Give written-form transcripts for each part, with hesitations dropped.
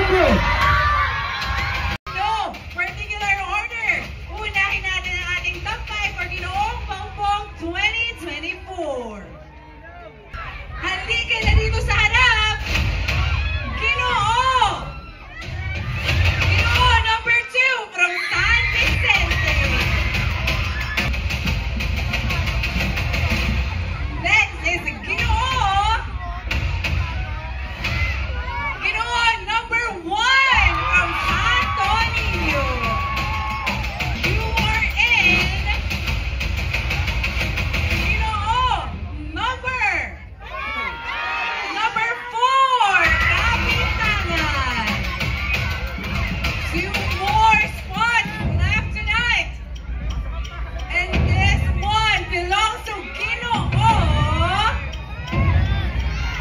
number. No, particular order. Unahin natin ang ating top 5 for Ginoong Bongbong 2024. Halika na dito sa harap. Ginoo! Ginoo number 2 from San Vicente. Next is Ginoo. Ginoo number 1 from Santo Niño. You are in Ginoo number 4, Kapitangan. 2 more spots left tonight. And this one belongs to Ginoo.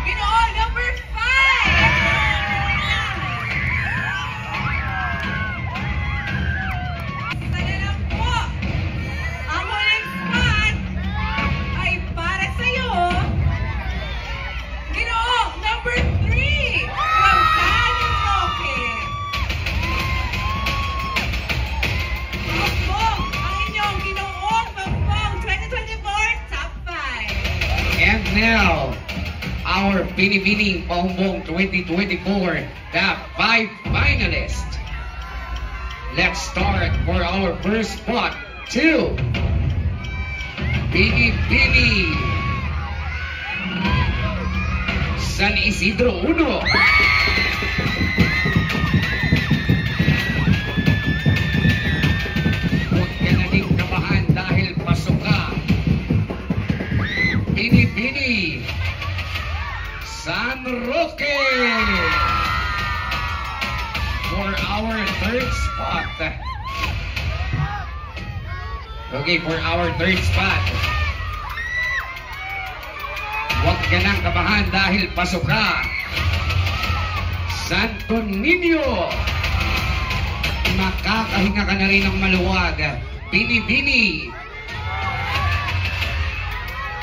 Ginoo number 5. Sana lang po. Ang huling spot ay para sa'yo. Ginoo number 3 from San Roque. Bongbong, ang inyong Ginoong Bongbong 2024 top 5. And now, our Binibining Bongbong 2024 top 5 finalists. Let's start for our first spot. 2. Binibini San Isidro 1. Huwag ka na ding kabahan dahil pasok ka. Binibini San Roque for our third spot. Okay, for our third spot. Huwag ka nang kabahan dahil pasok ka. Santo Niño. Makakahinga ka na rin ng maluwag. Binibini.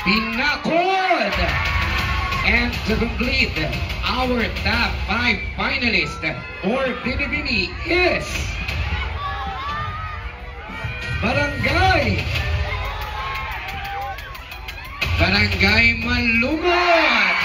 Pinakod. And to complete our top 5 finalists for Binibini is Barangay Malumot.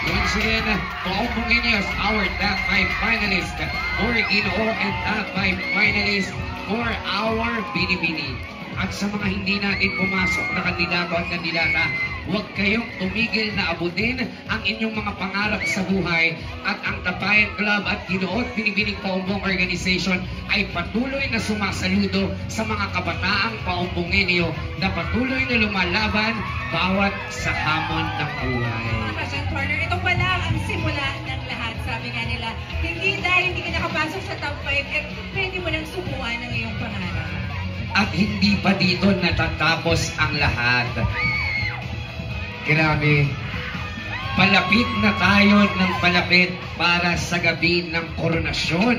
Once again, Bongbong Inyos, our top 5 finalists for Ginoo and top 5 finalists for our Binibini. At sa mga hindi natin pumasok na kandidato at kandidata, huwag kayong tumigil na abutin ang inyong mga pangarap sa buhay. At ang Tapayan Club at Ginoo at Binibining Bongbong Organization ay patuloy na sumasaludo sa mga kabataang paumbongin na patuloy na lumalaban bawat sa hamon ng buhay. Mga Passion Corner, ito pa lang ang simula ng lahat. Sabi nga nila, hindi dahil hindi ka nakapasok sa top 5, pwede mo nang subukan ang iyong pangarap. At hindi pa dito natatapos ang lahat. Grabe. Palapit na tayo ng palapit para sa gabi ng koronasyon.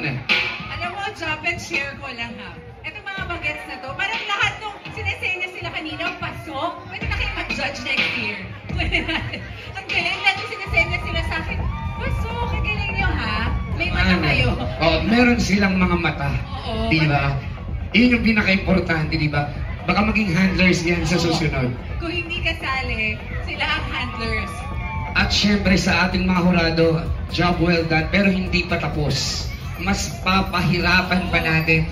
Alam mo, job and share ko lang ha. Itong mga bagets na to, parang lahat nung sinesenya sila kanina, pasok. Pwede na kayo mag-judge next year. Ang galing, lahat yung sinesenya sila sa akin, pasok, ang galing nyo ha. May mata kayo. Oh, meron silang mga mata. Oo. Di ba? Yun yung pinaka-importante, di ba? Baka maging handlers yan sa susunod. Kung hindi kasali, sila ang handlers. At syempre sa ating mga hurado, job well done, pero hindi pa tapos. Mas papahirapan pa natin.